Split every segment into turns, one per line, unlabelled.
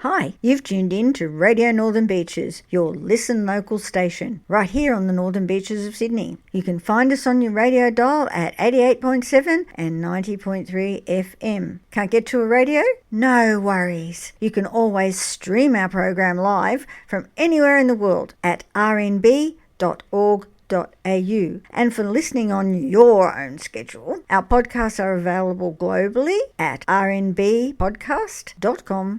Hi, you've tuned in to Radio Northern Beaches, your Listen Local station, right here on the Northern Beaches of Sydney. You can find us on your radio dial at 88.7 and 90.3 FM. Can't get to a radio? No worries. You can always stream our program live from anywhere in the world at rnb.org.au. And for listening on your own schedule, our podcasts are available globally at rnbpodcast.com.au.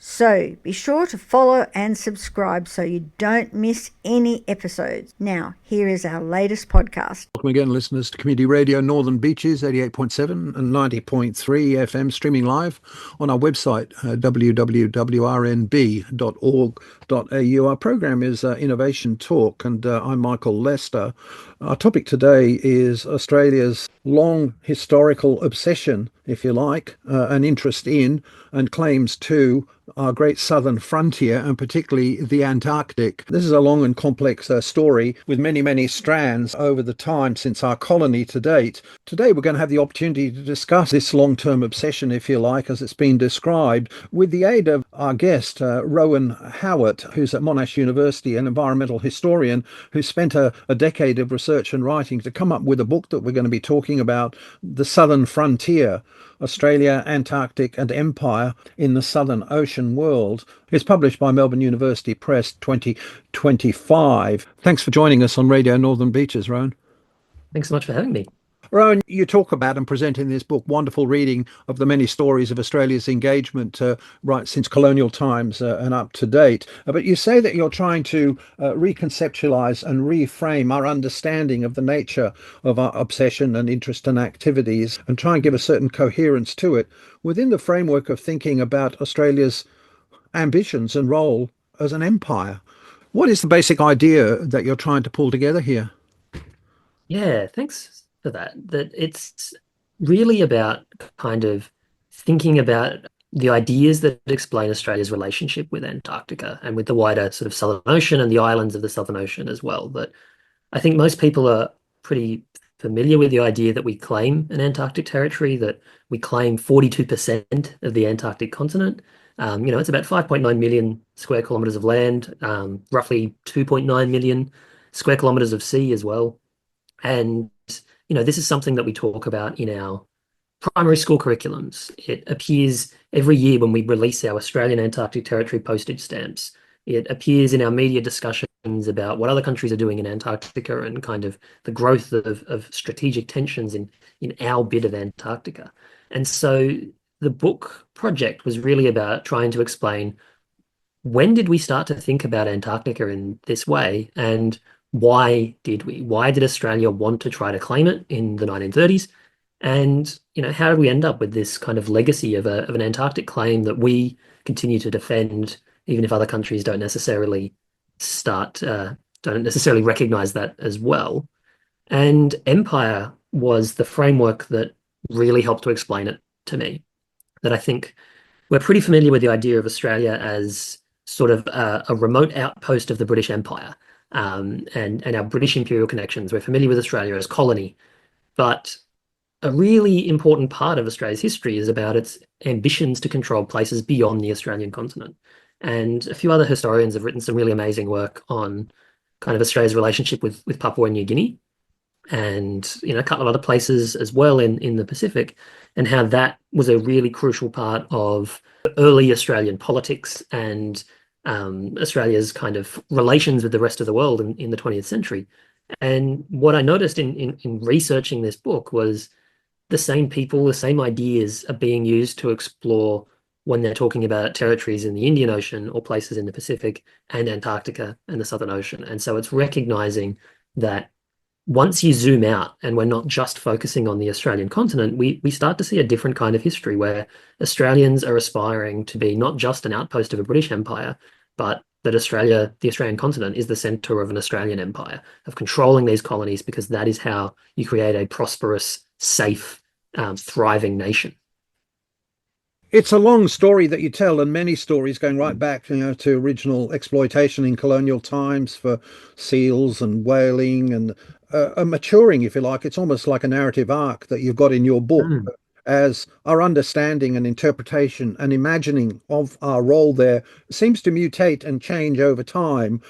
So be sure to follow and subscribe so you don't miss any episodes. Now, here is our latest podcast.
Welcome again, listeners, to Community Radio Northern Beaches, 88.7 and 90.3 FM, streaming live on our website, www.rnb.org.au. Our program is Innovation Talk, and I'm Michael Lester. Our topic today is Australia's long historical obsession, if you like, an interest in and claims to our great southern frontier, and particularly the Antarctic. This is a long and complex story with many, many strands over the time since our colony to date. Today we're going to have the opportunity to discuss this long-term obsession, if you like, as it's been described, with the aid of our guest, Rohan Howitt, who's at Monash University, an environmental historian who spent a decade of research and writing to come up with a book that we're going to be talking about, The Southern Frontier, Australia, Antarctic and Empire in the Southern Ocean World. It's published by Melbourne University Press 2025. Thanks for joining us on Radio Northern Beaches, Rohan.
Thanks so much for having me.
Rohan, you talk about and present in this book wonderful reading of the many stories of Australia's engagement right since colonial times and up to date. But you say that you're trying to reconceptualize and reframe our understanding of the nature of our obsession and interest and activities and try and give a certain coherence to it within the framework of thinking about Australia's ambitions and role as an empire. What is the basic idea that you're trying to pull together here?
Yeah, thanks for that. That it's really about kind of thinking about the ideas that explain Australia's relationship with Antarctica and with the wider sort of Southern Ocean and the islands of the Southern Ocean as well. But I think most people are pretty familiar with the idea that we claim an Antarctic territory, that we claim 42% of the Antarctic continent. It's about 5.9 million square kilometers of land, roughly 2.9 million square kilometers of sea as well. And this is something that we talk about in our primary school curriculums. It appears every year when we release our Australian Antarctic Territory postage stamps. It appears in our media discussions about what other countries are doing in Antarctica and kind of the growth of strategic tensions in our bit of Antarctica. And so the book project was really about trying to explain, when did we start to think about Antarctica in this way, and why did we? Why did Australia want to try to claim it in the 1930s? And, how did we end up with this kind of legacy of an Antarctic claim that we continue to defend, even if other countries don't necessarily recognize that as well? And empire was the framework that really helped to explain it to me. That I think we're pretty familiar with the idea of Australia as sort of a remote outpost of the British Empire. And our British imperial connections. We're familiar with Australia as colony, but a really important part of Australia's history is about its ambitions to control places beyond the Australian continent. And a few other historians have written some really amazing work on kind of Australia's relationship with Papua New Guinea and a couple of other places as well in the Pacific, and how that was a really crucial part of early Australian politics and Australia's kind of relations with the rest of the world in the 20th century. And what I noticed in researching this book was the same people, the same ideas are being used to explore when they're talking about territories in the Indian Ocean or places in the Pacific and Antarctica and the Southern Ocean. And so it's recognizing that once you zoom out and we're not just focusing on the Australian continent, we start to see a different kind of history where Australians are aspiring to be not just an outpost of a British Empire, but that Australia, the Australian continent, is the center of an Australian empire, of controlling these colonies, because that is how you create a prosperous, safe, thriving nation.
It's a long story that you tell, and many stories going right back to original exploitation in colonial times for seals and whaling and a maturing, if you like. It's almost like a narrative arc that you've got in your book. as our understanding and interpretation and imagining of our role there seems to mutate and change over time,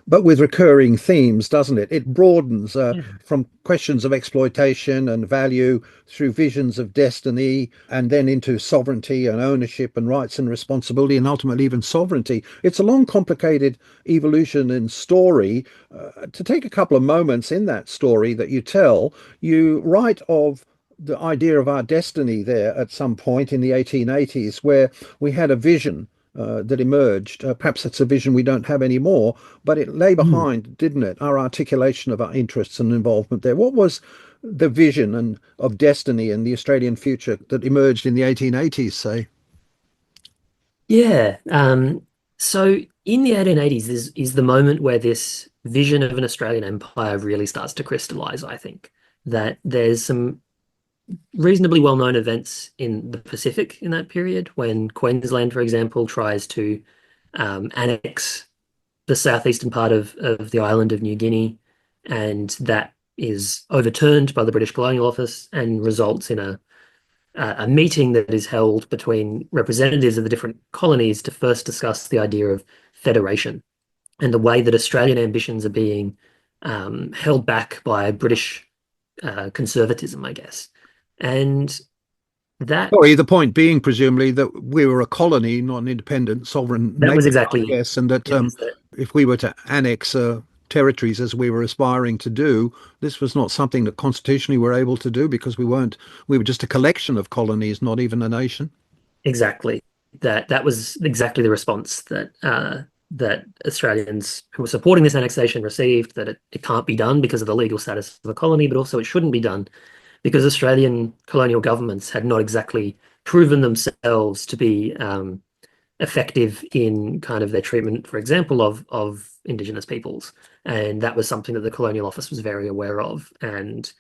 but with recurring themes, doesn't it? It broadens from questions of exploitation and value through visions of destiny, and then into sovereignty and ownership and rights and responsibility, and ultimately even sovereignty. It's a long, complicated evolution and story. To take a couple of moments in that story that you tell, you write of the idea of our destiny there at some point in the 1880s, where we had a vision that emerged. Perhaps it's a vision we don't have anymore, but it lay behind, didn't it, our articulation of our interests and involvement there. What was the vision and of destiny and the Australian future that emerged in the 1880s, say?
Yeah. So in the 1880s is the moment where this vision of an Australian empire really starts to crystallize, I think. That there's some reasonably well-known events in the Pacific in that period when Queensland, for example, tries to annex the southeastern part of the island of New Guinea, and that is overturned by the British Colonial Office and results in a meeting that is held between representatives of the different colonies to first discuss the idea of federation and the way that Australian ambitions are being held back by British conservatism, I guess. And that
Sorry, the point being presumably that we were a colony, not an independent sovereign
that was
nation,
exactly
I guess, and that
it was that
if we were to annex territories as we were aspiring to do, this was not something that constitutionally we're able to do because we were just a collection of colonies, not even a nation.
exactly that was exactly the response that that Australians who were supporting this annexation received, that it can't be done because of the legal status of a colony, but also it shouldn't be done because Australian colonial governments had not exactly proven themselves to be effective in kind of their treatment, for example, of Indigenous peoples. And that was something that the Colonial Office was very aware of. And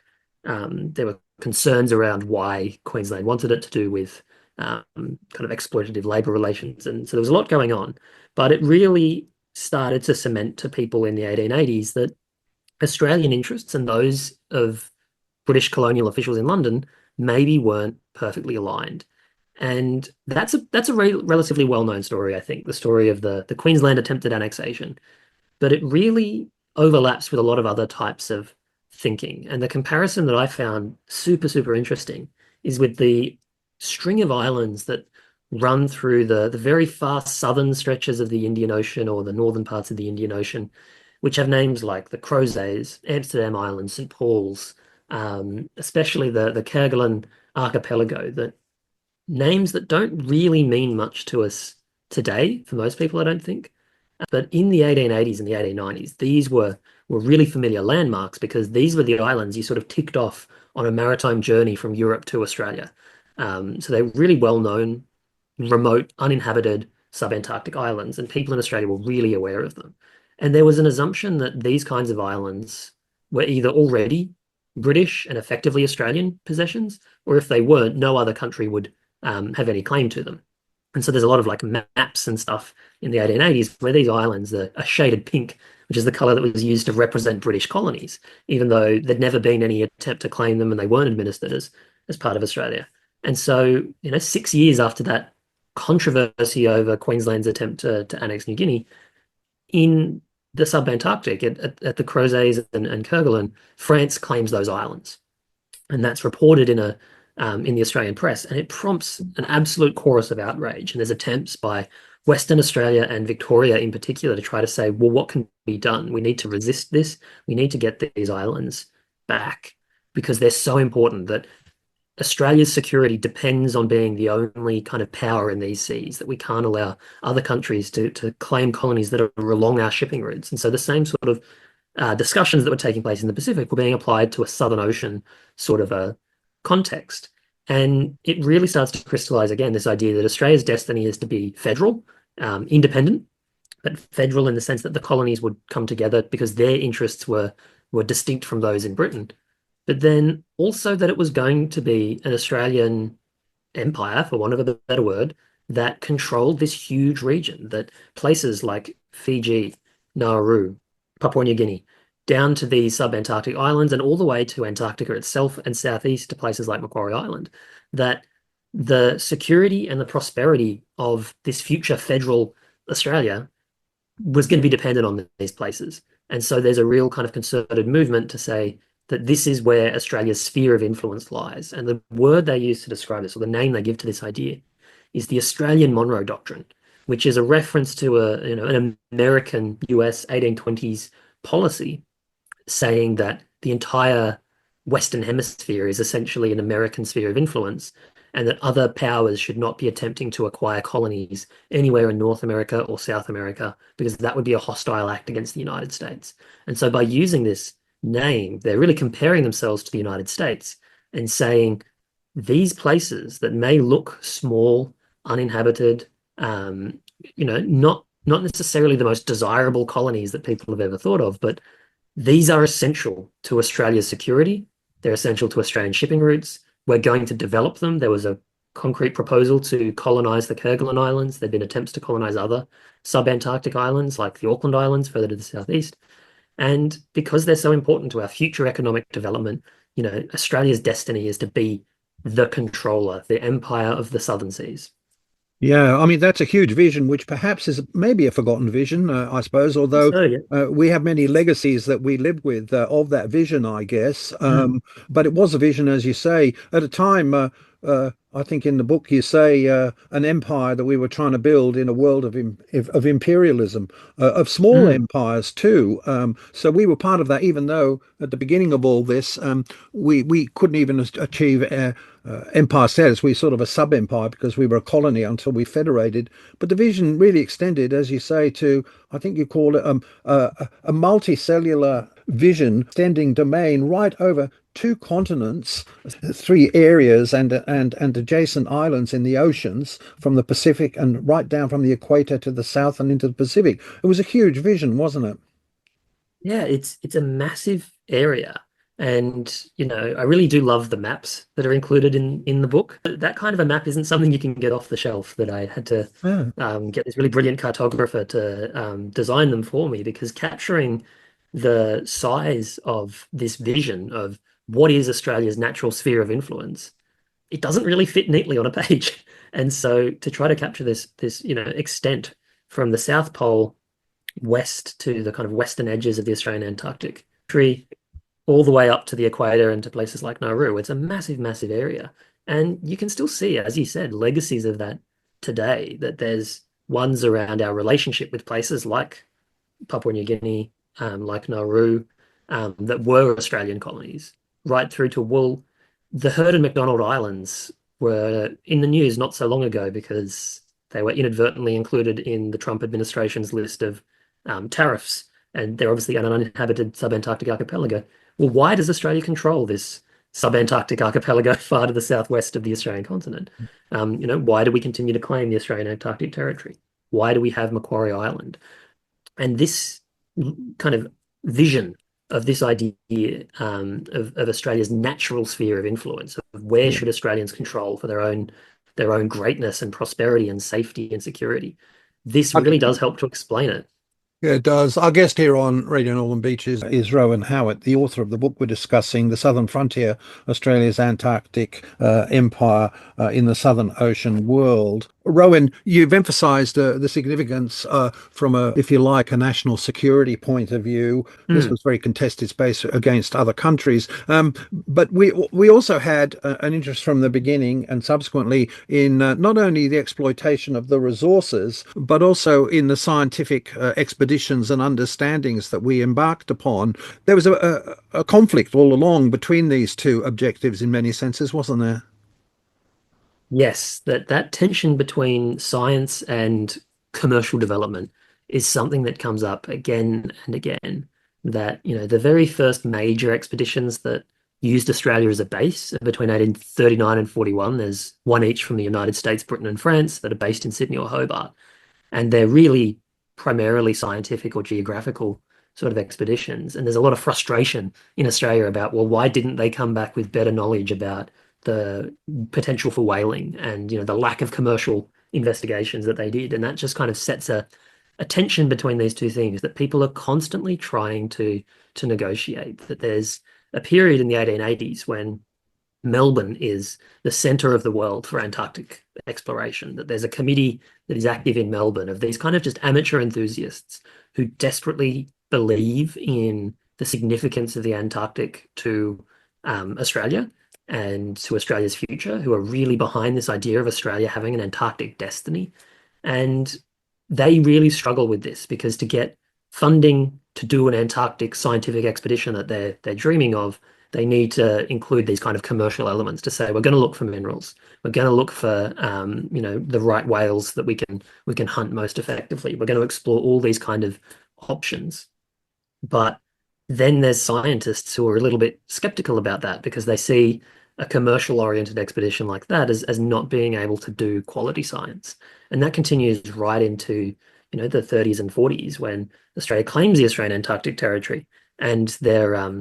there were concerns around why Queensland wanted it to do with kind of exploitative labour relations. And so there was a lot going on. But it really started to cement to people in the 1880s that Australian interests and those of British colonial officials in London maybe weren't perfectly aligned. And that's a relatively well-known story, I think, the story of the Queensland attempted annexation. But it really overlaps with a lot of other types of thinking. And the comparison that I found super, super interesting is with the string of islands that run through the very far southern stretches of the Indian Ocean or the northern parts of the Indian Ocean, which have names like the Crozets, Amsterdam Island, St. Paul's, especially the Kerguelen archipelago, that names that don't really mean much to us today, for most people, I don't think. But in the 1880s and the 1890s, these were really familiar landmarks because these were the islands you sort of ticked off on a maritime journey from Europe to Australia. So they're really well-known, remote, uninhabited subantarctic islands, and people in Australia were really aware of them. And there was an assumption that these kinds of islands were either already British and effectively Australian possessions, or if they weren't, no other country would have any claim to them. And so there's a lot of like maps and stuff in the 1880s where these islands are shaded pink, which is the color that was used to represent British colonies, even though there'd never been any attempt to claim them and they weren't administered as part of Australia. And so, 6 years after that controversy over Queensland's attempt to annex New Guinea, in the subantarctic at the Crozets and Kerguelen, France claims those islands. And that's reported in the Australian press, and it prompts an absolute chorus of outrage. And there's attempts by Western Australia and Victoria in particular to try to say, well, what can be done? We need to resist this. We need to get these islands back because they're so important that Australia's security depends on being the only kind of power in these seas, that we can't allow other countries to claim colonies that are along our shipping routes. And so the same sort of discussions that were taking place in the Pacific were being applied to a Southern Ocean sort of a context. And it really starts to crystallize again this idea that Australia's destiny is to be federal, independent, but federal in the sense that the colonies would come together because their interests were distinct from those in Britain. But then also that it was going to be an Australian empire, for want of a better word, that controlled this huge region, that places like Fiji, Nauru, Papua New Guinea, down to the subantarctic islands and all the way to Antarctica itself and southeast to places like Macquarie Island, that the security and the prosperity of this future federal Australia was going to be dependent on these places. And so there's a real kind of concerted movement to say that this is where Australia's sphere of influence lies. And the word they use to describe this, or the name they give to this idea, is the Australian Monroe Doctrine, which is a reference to an American US 1820s policy saying that the entire Western Hemisphere is essentially an American sphere of influence, and that other powers should not be attempting to acquire colonies anywhere in North America or South America, because that would be a hostile act against the United States. And so by using this name, they're really comparing themselves to the United States and saying these places that may look small, uninhabited, not necessarily the most desirable colonies that people have ever thought of, but these are essential to Australia's security. They're essential to Australian shipping routes. We're going to develop them. There was a concrete proposal to colonize the Kerguelen Islands. There'd been attempts to colonize other subantarctic islands like the Auckland Islands further to the southeast. And because they're so important to our future economic development, Australia's destiny is to be the controller, the empire of the southern seas.
Yeah, I mean, that's a huge vision, which perhaps is maybe a forgotten vision, I suppose, although
So, yeah.
we have many legacies that we live with of that vision, I guess. But it was a vision, as you say, at a time, I think in the book you say an empire that we were trying to build in a world of imperialism, of small empires too. So we were part of that, even though at the beginning of all this, we couldn't even achieve empire status. We sort of a sub-empire because we were a colony until we federated. But the vision really extended, as you say, to, I think you call it a multicellular vision, extending domain right over 2 continents, 3 areas, and adjacent islands in the oceans, from the Pacific and right down from the equator to the south and into the Pacific. It was a huge vision, wasn't it?
Yeah, it's a massive area. And, I really do love the maps that are included in the book. That kind of a map isn't something you can get off the shelf, that I had to get this really brilliant cartographer to design them for me, because capturing the size of this vision of what is Australia's natural sphere of influence, it doesn't really fit neatly on a page. And so to try to capture this extent from the South Pole west to the kind of western edges of the Australian Antarctic Treaty, all the way up to the equator and to places like Nauru, it's a massive, massive area. And you can still see, as you said, legacies of that today, that there's ones around our relationship with places like Papua New Guinea, like Nauru, that were Australian colonies, right through to Wool. The Heard and McDonald Islands were in the news not so long ago because they were inadvertently included in the Trump administration's list of tariffs, and they're obviously an uninhabited subantarctic archipelago. Well, why does Australia control this subantarctic archipelago far to the southwest of the Australian continent? Why do we continue to claim the Australian Antarctic Territory? Why do we have Macquarie Island? And this kind of vision of this idea of Australia's natural sphere of influence, of where should Australians control for their own greatness and prosperity and safety and security. This really does help to explain it.
Yeah, it does. Our guest here on Radio Northern Beaches is Rohan Howitt, the author of the book we're discussing, The Southern Frontier, Australia's Antarctic Empire in the Southern Ocean World. Rohan, you've emphasised the significance from if you like, a national security point of view. This was very contested space against other countries. But we also had an interest from the beginning and subsequently in not only the exploitation of the resources, but also in the scientific expeditions and understandings that we embarked upon. There was a conflict all along between these two objectives in many senses, wasn't there?
Yes, that tension between science and commercial development is something that comes up again and again. That, the very first major expeditions that used Australia as a base between 1839 and 41, there's one each from the United States, Britain, and France that are based in Sydney or Hobart. And they're really primarily scientific or geographical sort of expeditions. And there's a lot of frustration in Australia about, well, why didn't they come back with better knowledge about the potential for whaling and the lack of commercial investigations that they did. And that just kind of sets a a tension between these two things that people are constantly trying to negotiate. That there's a period in the 1880s when Melbourne is the center of the world for Antarctic exploration, that there's a committee that is active in Melbourne of these kind of just amateur enthusiasts who desperately believe in the significance of the Antarctic to Australia and to Australia's future, who are really behind this idea of Australia having an Antarctic destiny. And they really struggle with this because to get funding to do an Antarctic scientific expedition that they're dreaming of, they need to include these kind of commercial elements to say, we're going to look for minerals. We're going to look for, the right whales that we can hunt most effectively. We're going to explore all these kind of options. But then there's scientists who are a little bit skeptical about that because they see a commercial oriented expedition like that as not being able to do quality science. And that continues right into, the 30s and 40s when Australia claims the Australian Antarctic Territory and they're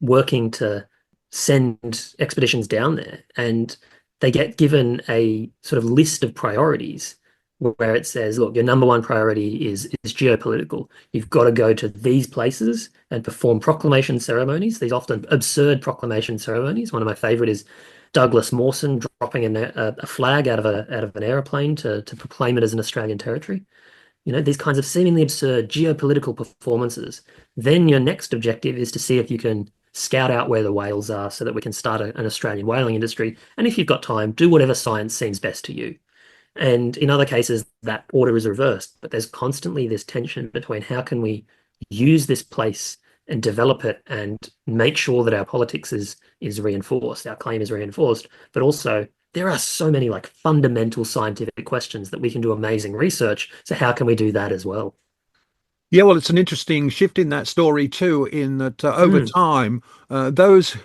working to send expeditions down there. And they get given a sort of list of priorities where it says, look, your number one priority is geopolitical. You've got to go to these places and perform proclamation ceremonies, these often absurd proclamation ceremonies. One of my favorite is Douglas Mawson dropping a flag out of an aeroplane to proclaim it as an Australian territory. These kinds of seemingly absurd geopolitical performances. Then your next objective is to see if you can scout out where the whales are so that we can start an Australian whaling industry. And if you've got time, do whatever science seems best to you. And in other cases, that order is reversed. But there's constantly this tension between how can we use this place and develop it and make sure that our politics is reinforced, our claim is reinforced, but also there are so many like fundamental scientific questions that we can do amazing research. So how can we do that as well?
Yeah, well, it's an interesting shift in that story too, in that over time, those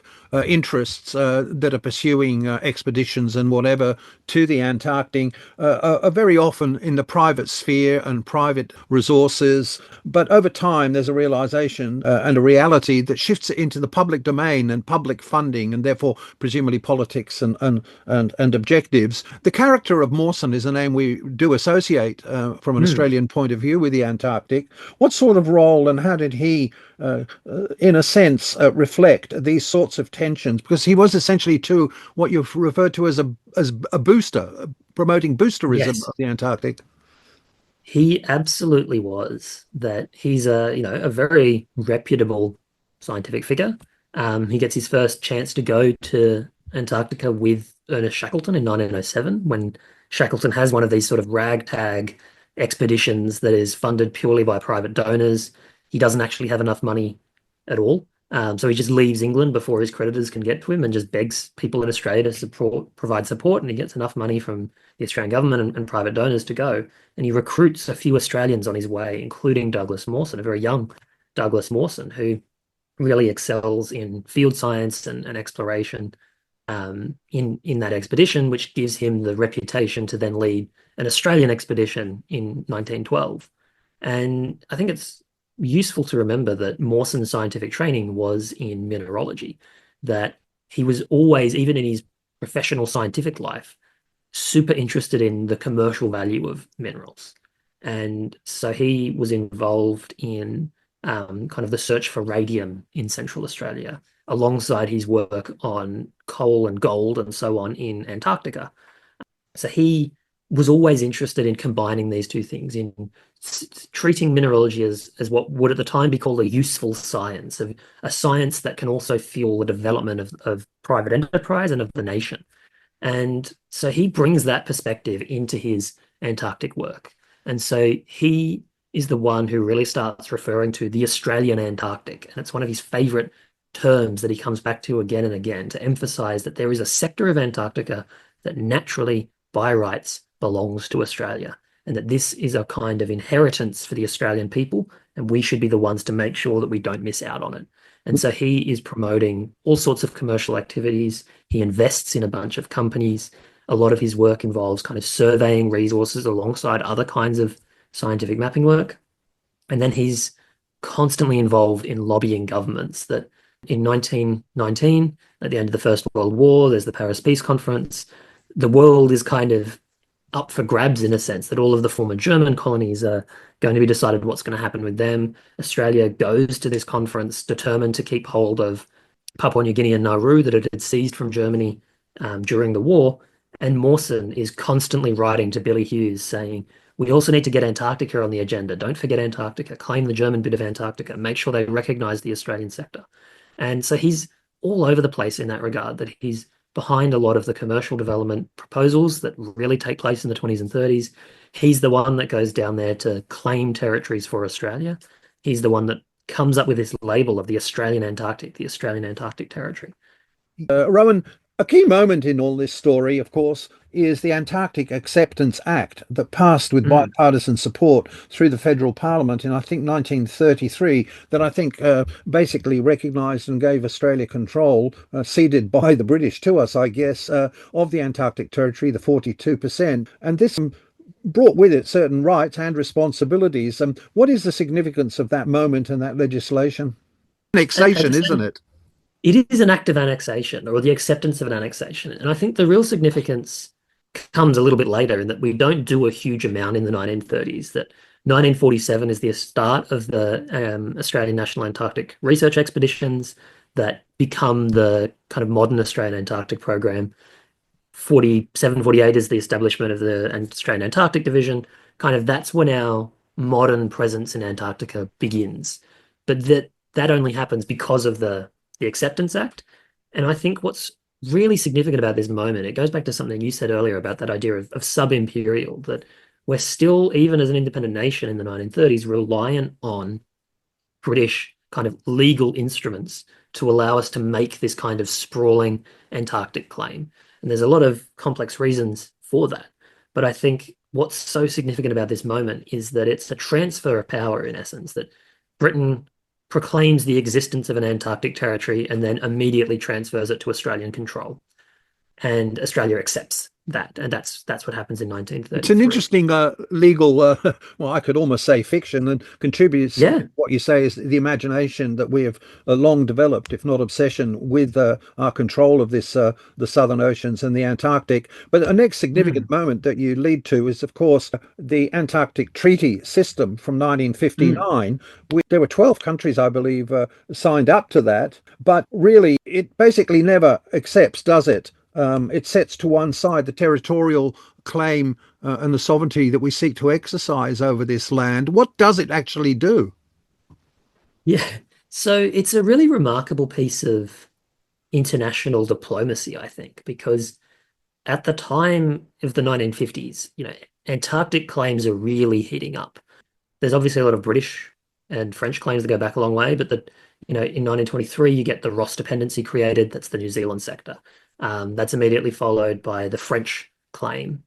interests that are pursuing expeditions and whatever to the Antarctic are very often in the private sphere and private resources. But over time, there's a realization and a reality that shifts it into the public domain and public funding, and therefore presumably politics and objectives. The character of Mawson is a name we do associate from an Australian point of view with the Antarctic. What sort of role and how did he, in a sense, reflect these sorts of tensions? Because he was essentially to what you've referred to as a booster, promoting boosterism of the Antarctic.
He absolutely was. That he's a very reputable scientific figure. He gets his first chance to go to Antarctica with Ernest Shackleton in 1907, when Shackleton has one of these sort of ragtag expeditions that is funded purely by private donors. He doesn't actually have enough money at all. So he just leaves England before his creditors can get to him and just begs people in Australia to provide support. And he gets enough money from the Australian government and private donors to go. And he recruits a few Australians on his way, including Douglas Mawson, a very young Douglas Mawson, who really excels in field science and exploration in that expedition, which gives him the reputation to then lead an Australian expedition in 1912. And I think it's useful to remember that Mawson's scientific training was in mineralogy, that he was always, even in his professional scientific life, super interested in the commercial value of minerals. And so he was involved in kind of the search for radium in Central Australia, alongside his work on coal and gold and so on in Antarctica. So he was always interested in combining these two things, in treating mineralogy as what would at the time be called a useful science, a science that can also fuel the development of private enterprise and of the nation. And so he brings that perspective into his Antarctic work. And so he is the one who really starts referring to the Australian Antarctic. And it's one of his favorite terms that he comes back to again and again to emphasize that there is a sector of Antarctica that naturally, by rights, belongs to Australia, and that this is a kind of inheritance for the Australian people, and we should be the ones to make sure that we don't miss out on it. And so he is promoting all sorts of commercial activities. He invests in a bunch of companies. A lot of his work involves kind of surveying resources alongside other kinds of scientific mapping work. And then he's constantly involved in lobbying governments. That in 1919, at the end of the First World War, there's the Paris Peace Conference. The world is kind of up for grabs in a sense, that all of the former German colonies are going to be decided what's going to happen with them. Australia goes to this conference determined to keep hold of Papua New Guinea and Nauru that it had seized from Germany during the war. And Mawson is constantly writing to Billy Hughes saying, we also need to get Antarctica on the agenda. Don't forget Antarctica. Claim the German bit of Antarctica. Make sure they recognize the Australian sector. And so he's all over the place in that regard, that he's behind a lot of the commercial development proposals that really take place in the 20s and 30s. He's the one that goes down there to claim territories for Australia. He's the one that comes up with this label of the Australian Antarctic Territory.
Rowan, a key moment in all this story, of course, is the Antarctic Acceptance Act that passed with bipartisan support through the federal parliament in, I think, 1933, that I think basically recognised and gave Australia control, ceded by the British to us, I guess, of the Antarctic territory, the 42%. And this brought with it certain rights and responsibilities. What is the significance of that moment and that legislation? Annexation, isn't it?
It is an act of annexation, or the acceptance of an annexation. And I think the real significance comes a little bit later, in that we don't do a huge amount in the 1930s, that 1947 is the start of the Australian National Antarctic Research Expeditions that become the kind of modern Australian Antarctic program. 47, 48 is the establishment of the Australian Antarctic Division. Kind of that's when our modern presence in Antarctica begins. But that only happens because of the Acceptance Act. And I think what's really significant about this moment, it goes back to something you said earlier about that idea of sub-imperial, that we're still, even as an independent nation in the 1930s, reliant on British kind of legal instruments to allow us to make this kind of sprawling Antarctic claim. And there's a lot of complex reasons for that. But I think what's so significant about this moment is that it's a transfer of power, in essence, that Britain proclaims the existence of an Antarctic territory and then immediately transfers it to Australian control. And Australia accepts that. And that's what happens in 1933.
It's an interesting legal, well, I could almost say fiction, and contributes to what you say is the imagination that we have long developed, if not obsession, with our control of this, the Southern Oceans and the Antarctic. But the next significant moment that you lead to is, of course, the Antarctic Treaty system from 1959. There were 12 countries, I believe, signed up to that. But really, it basically never accepts, does it? It sets to one side the territorial claim and the sovereignty that we seek to exercise over this land. What does it actually do?
Yeah, so it's a really remarkable piece of international diplomacy, I think, because at the time of the 1950s, Antarctic claims are really heating up. There's obviously a lot of British and French claims that go back a long way, but in 1923, you get the Ross Dependency created. That's the New Zealand sector. That's immediately followed by the French claim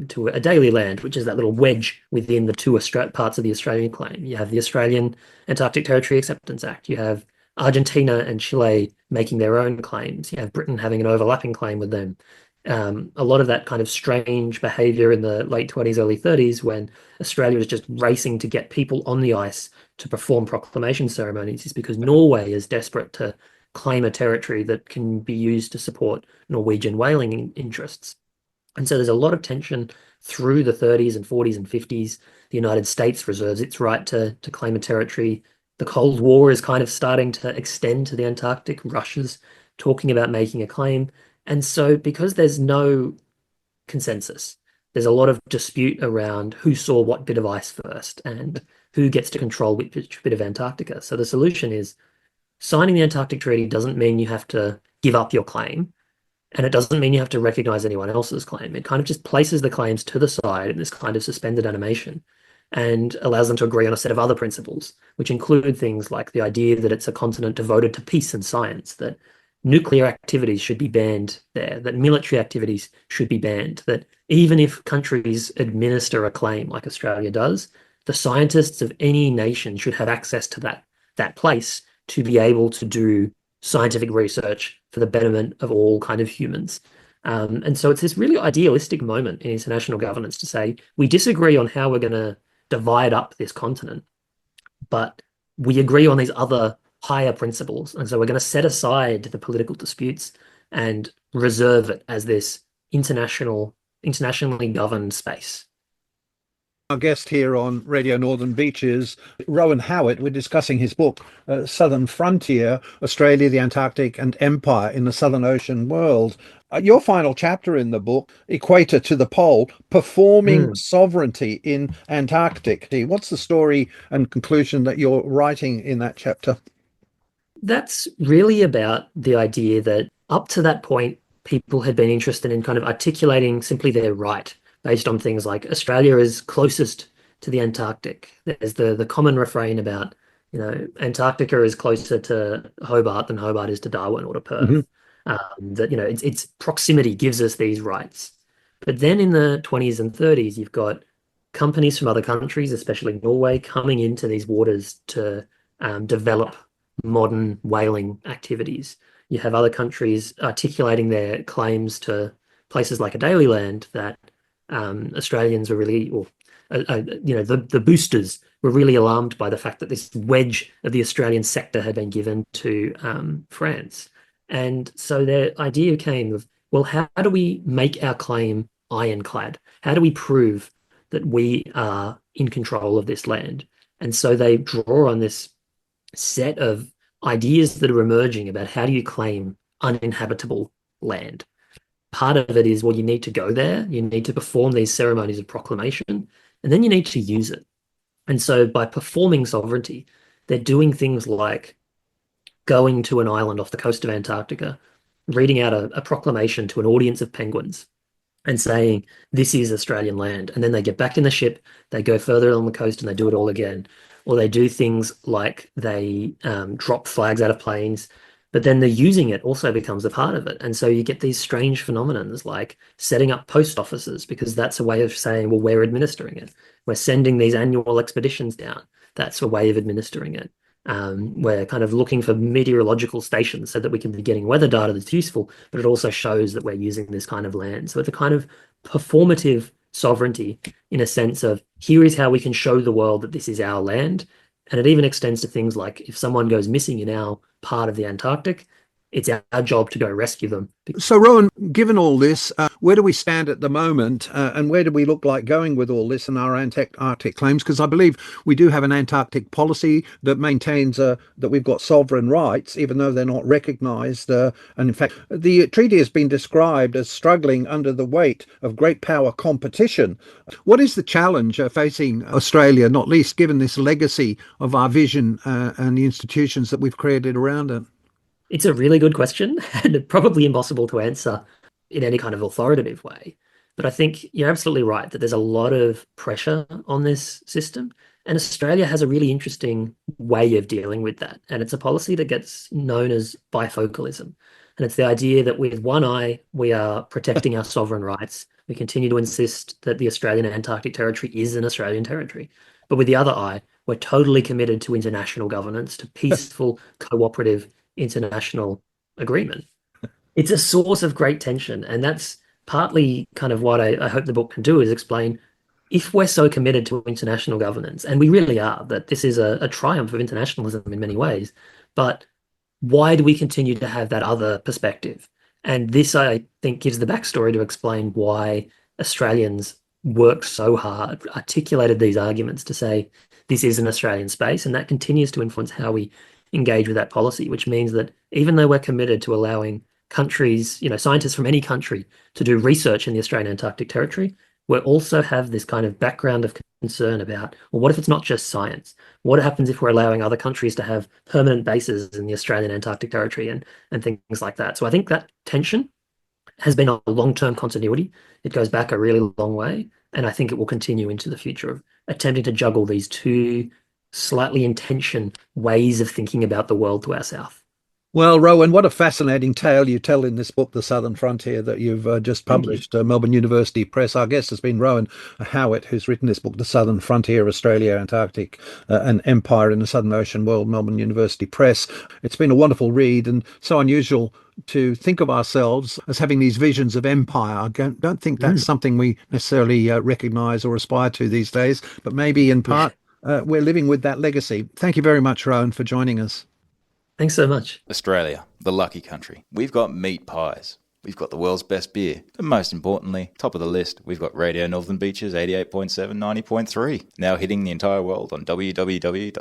to a daily land, which is that little wedge within the two parts of the Australian claim. You have the Australian Antarctic Territory Acceptance Act. You have Argentina and Chile making their own claims. You have Britain having an overlapping claim with them. A lot of that kind of strange behavior in the late 20s, early 30s, when Australia was just racing to get people on the ice to perform proclamation ceremonies, is because Norway is desperate to claim a territory that can be used to support Norwegian whaling interests. And so there's a lot of tension through the 30s and 40s and 50s. The United States reserves its right to claim a territory. The Cold War is kind of starting to extend to the Antarctic. Russia's talking about making a claim. And so because there's no consensus, there's a lot of dispute around who saw what bit of ice first and who gets to control which bit of Antarctica. So the solution is, signing the Antarctic Treaty doesn't mean you have to give up your claim, and it doesn't mean you have to recognize anyone else's claim. It kind of just places the claims to the side in this kind of suspended animation and allows them to agree on a set of other principles, which include things like the idea that it's a continent devoted to peace and science, that nuclear activities should be banned there, that military activities should be banned, that even if countries administer a claim like Australia does, the scientists of any nation should have access to that place to be able to do scientific research for the betterment of all kind of humans. And so it's this really idealistic moment in international governance to say, we disagree on how we're going to divide up this continent, but we agree on these other higher principles. And so we're going to set aside the political disputes and reserve it as this international internationally governed space.
Our guest here on Radio Northern Beaches, Rohan Howitt. We're discussing his book, Southern Frontier, Australia, the Antarctic and Empire in the Southern Ocean World. Your final chapter in the book, Equator to the Pole, Performing Sovereignty in Antarctic. What's the story and conclusion that you're writing in that chapter?
That's really about the idea that up to that point, people had been interested in kind of articulating simply their right based on things like Australia is closest to the Antarctic. There's the common refrain about, Antarctica is closer to Hobart than Hobart is to Darwin or to Perth. That, its proximity gives us these rights. But then in the 20s and 30s, you've got companies from other countries, especially Norway, coming into these waters to develop modern whaling activities. You have other countries articulating their claims to places like Adélie that Australians were really, or the boosters were really alarmed by the fact that this wedge of the Australian sector had been given to France. And so the idea came of, well, how do we make our claim ironclad? How do we prove that we are in control of this land? And so they draw on this set of ideas that are emerging about how do you claim uninhabitable land. Part of it is, well, you need to go there, you need to perform these ceremonies of proclamation, and then you need to use it. And so by performing sovereignty, they're doing things like going to an island off the coast of Antarctica, reading out a proclamation to an audience of penguins and saying, this is Australian land. And then they get back in the ship, they go further along the coast and they do it all again. Or they do things like they drop flags out of planes, but then the using it also becomes a part of it. And so you get these strange phenomenons like setting up post offices, because that's a way of saying, well, we're administering it. We're sending these annual expeditions down. That's a way of administering it. We're kind of looking for meteorological stations so that we can be getting weather data that's useful, but it also shows that we're using this kind of land. So it's a kind of performative sovereignty in a sense of, here is how we can show the world that this is our land. And it even extends to things like if someone goes missing in our part of the Antarctic, it's our job to go rescue them.
So, Rohan, given all this, where do we stand at the moment, and where do we look like going with all this and our Antarctic claims? Because I believe we do have an Antarctic policy that maintains that we've got sovereign rights, even though they're not recognised. And in fact, the treaty has been described as struggling under the weight of great power competition. What is the challenge facing Australia, not least given this legacy of our vision and the institutions that we've created around it?
It's a really good question and probably impossible to answer in any kind of authoritative way. But I think you're absolutely right that there's a lot of pressure on this system. And Australia has a really interesting way of dealing with that. And it's a policy that gets known as bifocalism. And it's the idea that with one eye, we are protecting our sovereign rights. We continue to insist that the Australian Antarctic Territory is an Australian territory. But with the other eye, we're totally committed to international governance, to peaceful, cooperative international agreement. It's a source of great tension. And that's partly kind of what I hope the book can do, is explain, if we're so committed to international governance, and we really are, that this is a triumph of internationalism in many ways, but why do we continue to have that other perspective? And this, I think, gives the backstory to explain why Australians worked so hard, articulated these arguments to say this is an Australian space, and that continues to influence how we engage with that policy, which means that even though we're committed to allowing countries, scientists from any country to do research in the Australian Antarctic Territory, we also have this kind of background of concern about, well, what if it's not just science? What happens if we're allowing other countries to have permanent bases in the Australian Antarctic Territory and things like that? So I think that tension has been a long-term continuity. It goes back a really long way, and I think it will continue into the future of attempting to juggle these two slightly in tension ways of thinking about the world to our south.
Well, Rohan, what a fascinating tale you tell in this book, The Southern Frontier, that you've just published, Melbourne University Press. Our guest has been Rohan Howitt, who's written this book, The Southern Frontier, Australia, Antarctic and Empire in the Southern Ocean World, Melbourne University Press. It's been a wonderful read and so unusual to think of ourselves as having these visions of empire. I don't think that's something we necessarily recognise or aspire to these days, but maybe in part we're living with that legacy. Thank you very much, Rohan, for joining us.
Thanks so much.
Australia, the lucky country. We've got meat pies. we've got the world's best beer. But most importantly, top of the list, we've got Radio Northern Beaches 88.7, 90.3, now hitting the entire world on www.rnb.org.au.